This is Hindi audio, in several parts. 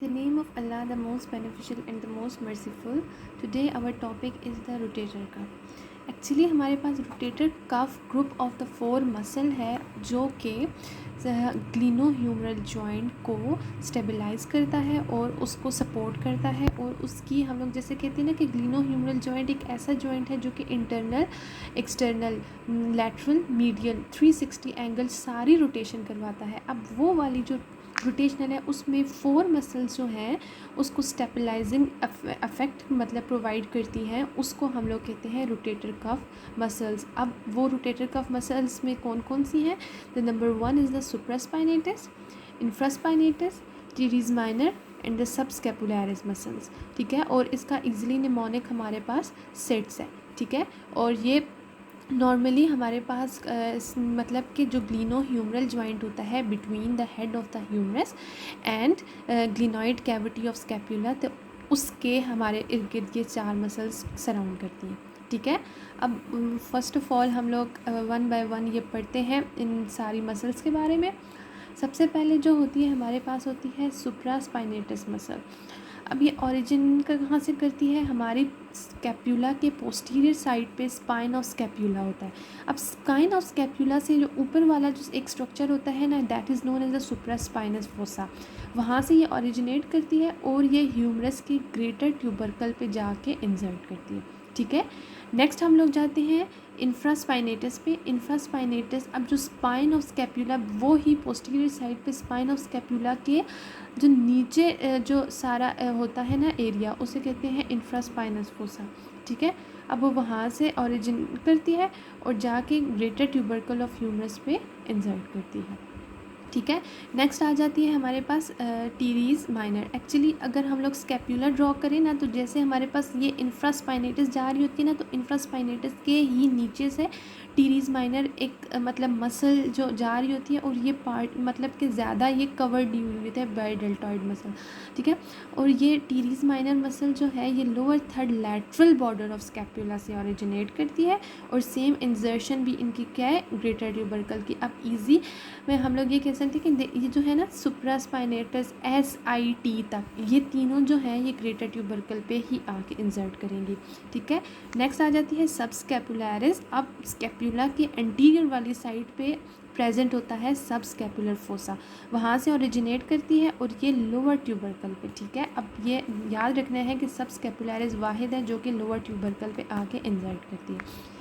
The name of Allah, the most beneficial and the most merciful. Today our topic is the rotator cuff. Actually हमारे पास rotator cuff group of the 4 muscle है जो कि ग्लिनोह्यूमरल जॉइंट को स्टेबलाइज करता है और उसको सपोर्ट करता है। और उसकी हम लोग जैसे कहते हैं ना कि ग्लिनोह्यूमरल जॉइंट एक ऐसा जॉइंट है जो कि internal, external, lateral, medial 360 angle सारी रोटेशन करवाता है। अब वो वाली जो रोटेशनल है उसमें 4 मसल्स जो हैं उसको स्टेबलाइजिंग अफेक्ट मतलब प्रोवाइड करती हैं, उसको हम लोग कहते हैं रोटेटर कफ मसल्स। अब वो रोटेटर कफ मसल्स में कौन कौन सी हैं? The number 1 is the supraspinatus, infraspinatus, teres minor and the subscapularis muscles. ठीक है, और इसका इजीली निमोनिक हमारे पास सेट्स है। ठीक है, और ये नॉर्मली हमारे पास मतलब कि जो ग्लिनोह्यूमरल जॉइंट होता है between the head of the humerus and glenoid cavity of scapula, तो उसके हमारे इर्द गिर्द ये 4 मसल्स सराउंड करती हैं। ठीक है, अब फर्स्ट ऑफ ऑल हम लोग 1 बाय 1 ये पढ़ते हैं इन सारी मसल्स के बारे में। सबसे पहले जो होती है हमारे पास होती है सुप्रास्पाइनेटस मसल। अब ये ओरिजिन कहाँ से करती है? हमारी स्कैप्यूला के पोस्टीरियर साइड पे स्पाइन ऑफ स्कैप्यूला होता है। अब स्पाइन ऑफ स्कैप्यूला से जो ऊपर वाला जो एक स्ट्रक्चर होता है ना, that is known as the supraspinous fossa, वहाँ से ये ओरिजिनेट करती है और ये ह्यूमरस के ग्रेटर ट्यूबरकल पे जाके इंसर्ट करती है। ठीक है, नेक्स्ट हम लोग जाते हैं इंफ्रास्पाइनेटस पे। इंफ्रास्पाइनेटस, अब जो स्पाइन ऑफ स्कैप्यूला वो ही पोस्टीरियर साइड पे स्पाइन ऑफ स्कैप्यूला के जो नीचे जो सारा होता है ना एरिया, उसे कहते हैं इंफ्रास्पाइनस फोसा। ठीक है, अब वो वहाँ से ओरिजिन करती है और जाके ग्रेटर ट्यूबरकल ऑफ ह्यूमरस पे इंसर्ट करती है। ठीक है, नेक्स्ट आ जाती है हमारे पास टीरीज माइनर। एक्चुअली अगर हम लोग स्कैप्यूला ड्रॉ करें ना, तो जैसे हमारे पास ये इंफ्रास्पाइनेटस जा रही होती है ना, तो इंफ्रास्पाइनेटस के ही नीचे से टीरीज माइनर एक मतलब मसल जो जा रही होती है, और ये पार्ट मतलब कि ज़्यादा ये कवर्ड नहीं हुई होती है बाय डेल्टॉइड मसल। ठीक है, और ये टीरीज माइनर मसल जो है ये lower third lateral border of scapula से ओरिजिनेट करती है, और सेम इंजर्शन भी इनकी क्या है? ग्रेटर ट्यूबरकल की। अब ईजी में हम लोग ये कह सकते हैं कि ये जो है ना सुप्रास्पाइनेटस SIT तक, ये तीनों जो हैं ये ग्रेटर ट्यूबरकल पे ही आके इंसर्ट करेंगी। ठीक है, नेक्स्ट आ जाती है सबस्कैपुलरिस। अब स्कैपुला के एंटीरियर वाली साइड पे प्रेजेंट होता है सबस्कैपुलर फोसा, वहाँ से ओरिजिनेट करती है और ये लोअर ट्यूबरकल पे। ठीक है, अब ये याद रखना है कि सबस्कैपुलरिस वाहिद है जो कि लोअर ट्यूबरकल पे आके इंसर्ट करती है।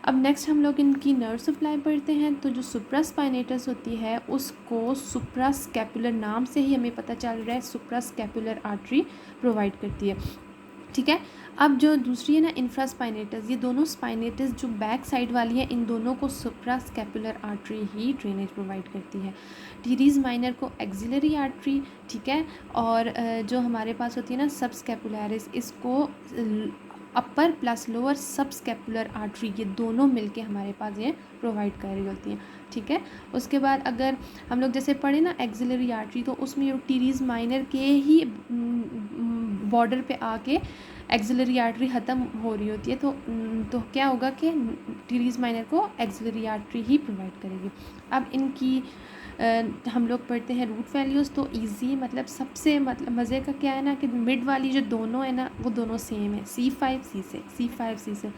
अब नेक्स्ट हम लोग इनकी नर्व सप्लाई पढ़ते हैं। तो जो सुप्रास्पाइनेटस होती है उसको सुप्रास्कैपुलर नाम से ही हमें पता चल रहा है, सुप्रास्कैपुलर आर्टरी प्रोवाइड करती है। ठीक है, अब जो दूसरी है ना इंफ्रास्पाइनेटस, ये दोनों स्पाइनेटस जो बैक साइड वाली है, इन दोनों को सुप्रास्कैपुलर आर्टरी ही ड्रेनेज प्रोवाइड करती है। टीरीज माइनर को एक्सिलरी आर्टरी। ठीक है, और जो हमारे पास होती है ना सबस्कैपुलरिस, इसको अपर प्लस लोअर सबस्कैपुलर आर्टरी, ये दोनों मिलके हमारे पास ये प्रोवाइड कर रही होती हैं। ठीक है, उसके बाद अगर हम लोग जैसे पढ़े ना एक्सिलरी आर्टरी, तो उसमें टीरीज माइनर के ही बॉर्डर पे आके एक्सिलरी आर्टरी ख़त्म हो रही होती है, तो क्या होगा कि टीरीज माइनर को एक्सिलरी आर्टरी ही प्रोवाइड करेगी। अब इनकी हम लोग पढ़ते हैं रूट वैल्यूज़। तो इजी मतलब सबसे मतलब मज़े का क्या है ना कि मिड वाली जो दोनों है ना वो दोनों सेम है, C5 C6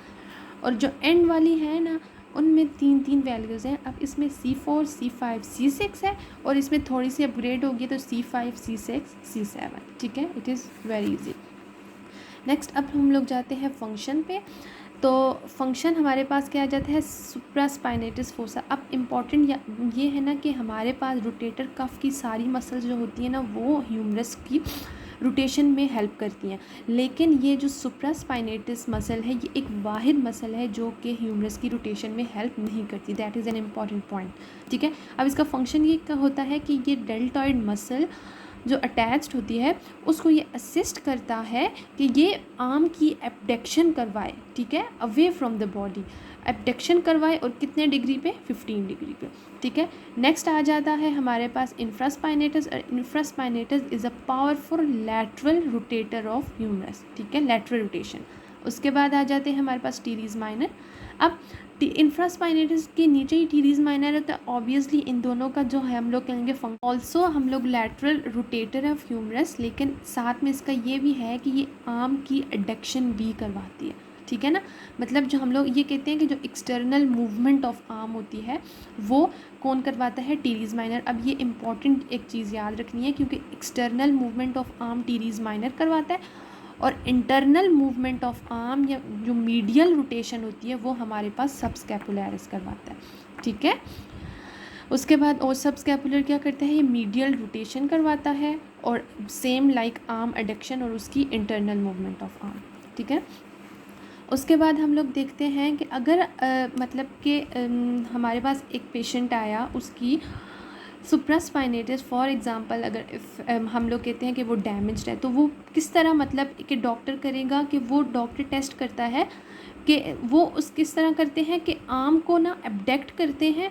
और जो एंड वाली है ना उनमें 3 वैल्यूज़ हैं। अब इसमें C4 C5 C6 है, और इसमें थोड़ी सी अपग्रेड होगी तो C5 C6 C7। ठीक है, it is very easy. Next अब हम लोग जाते हैं फंक्शन पे। तो फंक्शन हमारे पास क्या आ जाता है? Supraspinatus fossa. अब इम्पॉर्टेंट ये है ना कि हमारे पास रोटेटर कफ की सारी मसल्स जो होती हैं ना वो ह्यूमरस की रोटेशन में हेल्प करती हैं, लेकिन ये जो सुप्रास्पाइनेटस मसल है ये एक वाहिद मसल है जो कि ह्यूमरस की रोटेशन में हेल्प नहीं करती। That is an important point. ठीक है, अब इसका फंक्शन ये होता है कि ये डेल्टॉइड मसल जो अटैच्ड होती है उसको ये असिस्ट करता है कि ये आर्म की एबडक्शन करवाए। ठीक है, away from the body abduction करवाए, और कितने डिग्री पे? 15 डिग्री पे। ठीक है, नेक्स्ट आ जाता है हमारे पास इंफ्रास्पाइनेटस। और infraspinatus is a powerful lateral rotator of humerus. ठीक है, लैटरल रोटेशन। उसके बाद आ जाते हैं हमारे पास टीरीज माइनर। अब इंफ्रास्पाइनेटस के नीचे ही टीरीज माइनर है, तो ऑब्वियसली इन दोनों का जो है हम लोग कहेंगे ऑल्सो हम लोग लैटरल रोटेटर ऑफ ह्यूमरस, लेकिन साथ में इसका ये भी है कि ये आर्म की एडक्शन भी करवाती है, ठीक है ना। मतलब जो हम लोग ये कहते हैं कि जो एक्सटर्नल मूवमेंट ऑफ आर्म होती है वो कौन करवाता है, टीरीज माइनर। अब ये इंपॉर्टेंट एक चीज़ याद रखनी है, क्योंकि external movement of arm teres minor करवाता है, और इंटरनल मूवमेंट ऑफ आर्म या जो मीडियल रोटेशन होती है वो हमारे पास सबस्कैपुलरिस करवाता है, ठीक है। उसके बाद और सबस्कैपुलर क्या करता है, ये मीडियल रोटेशन करवाता है, और सेम लाइक आर्म एडक्शन और उसकी इंटरनल मूवमेंट ऑफ आर्म, ठीक है। उसके बाद हम लोग देखते हैं कि अगर मतलब कि हमारे पास एक पेशेंट आया, उसकी सुप्रास्पाइनेटस फॉर एग्ज़ाम्पल अगर हम लोग कहते हैं कि वो डैमेज्ड है, तो वो किस तरह मतलब कि डॉक्टर करेगा कि वो डॉक्टर टेस्ट करता है कि वो उस किस तरह करते हैं कि आर्म को ना एबडक्ट करते हैं,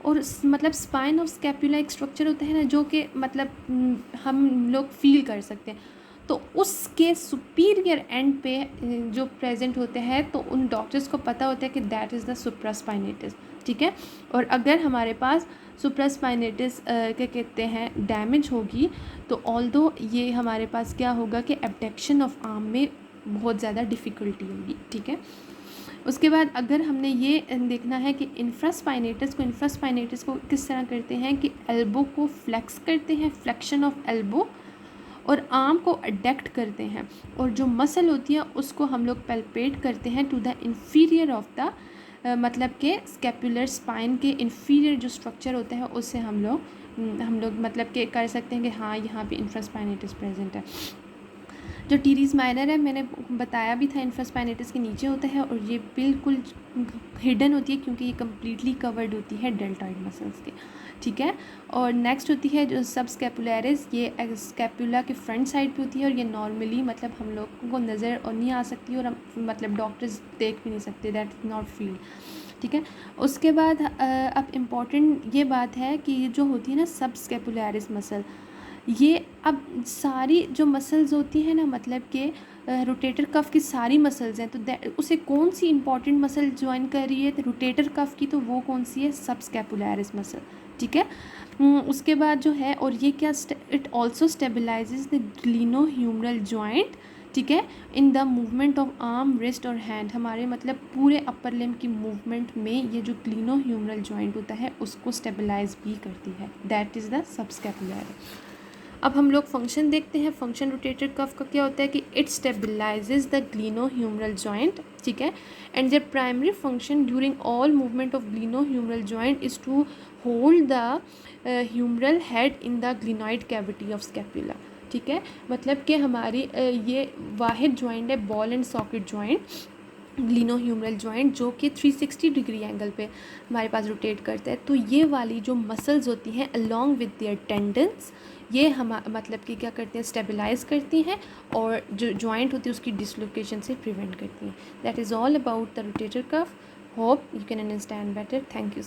और मतलब स्पाइन ऑफ स्कैपुला एक स्ट्रक्चर होता है ना जो कि मतलब हम लोग फील कर सकते हैं, तो उसके सुपीरियर एंड पे जो प्रेजेंट होते हैं, तो उन डॉक्टर्स को पता होता है कि दैट इज़ द सुप्रास्पाइनेटस, ठीक है। और अगर हमारे पास सुप्रास्पाइनेटस क्या कहते हैं डैमेज होगी, तो ऑल्दो ये हमारे पास क्या होगा कि एबडक्शन ऑफ आर्म में बहुत ज़्यादा डिफ़िकल्टी होगी, ठीक है। उसके बाद अगर हमने ये देखना है कि इंफ्रास्पाइनेटस को किस तरह करते हैं कि एल्बो को फ्लेक्स करते हैं, फ्लेक्शन ऑफ एल्बो, और आर्म को अडक्ट करते हैं, और जो मसल होती है उसको हम लोग पैल्पेट करते हैं to the inferior of the मतलब के स्कैपुलर स्पाइन के इन्फीरियर जो स्ट्रक्चर होता है उससे हम लोग मतलब के कर सकते हैं कि हाँ यहाँ पे इंफ्रास्पाइनेटस प्रेजेंट है। जो टीरीज माइनर है मैंने बताया भी था इंफ्रास्पाइनेटस के नीचे होता है, और ये बिल्कुल हिडन होती है क्योंकि ये कम्प्लीटली कवर्ड होती है डेल्टॉइड मसल्स के, ठीक है। और नेक्स्ट होती है जो सबस्कैपुलरिस, ये स्कैपुला के फ्रंट साइड पे होती है, और ये नॉर्मली मतलब हम लोगों को नज़र और नहीं आ सकती, और हम मतलब डॉक्टर्स देख भी नहीं सकते, दैट इज़ नॉट फील, ठीक है। उसके बाद अब इम्पॉर्टेंट ये बात है कि ये जो होती है ना सबस्कैपुलरिस मसल, ये अब सारी जो मसल्स होती हैं ना, मतलब कि रोटेटर कफ की सारी मसल्स हैं, तो उसे कौन सी इंपॉर्टेंट मसल ज्वाइन कर रही है, तो रोटेटर कफ की, तो वो कौन सी है, सबस्कैपुलरिस मसल, ठीक है। उसके बाद जो है, और ये क्या, it also stabilises the glenohumeral joint, ठीक है, in the movement of arm, wrist और हैंड, हमारे मतलब पूरे अपर लिम्ब की मूवमेंट में ये जो ग्लिनोह्यूमरल जॉइंट होता है उसको स्टेबलाइज भी करती है, दैट इज़ द सबस्कैपुलरिस। अब हम लोग फंक्शन देखते हैं। फंक्शन रोटेटर कफ का क्या होता है कि it stabilises the glenohumeral joint, ठीक है, and their primary function during all movement of glenohumeral joint is to hold the humeral head in the glenoid cavity of scapula, ठीक है। मतलब कि हमारी ये वाहिद जॉइंट है ball and socket joint, glenohumeral joint, जो कि 360 डिग्री एंगल पे हमारे पास रोटेट करता है। तो ये वाली जो मसल्स होती हैं अलॉन्ग विद देयर टेंडन्स, ये हम मतलब कि क्या करते हैं, स्टेबलाइज करती हैं, और जो जॉइंट होती है उसकी डिसलोकेशन से प्रिवेंट करती हैं। That is all about the rotator cuff. Hope you can understand better. Thank you.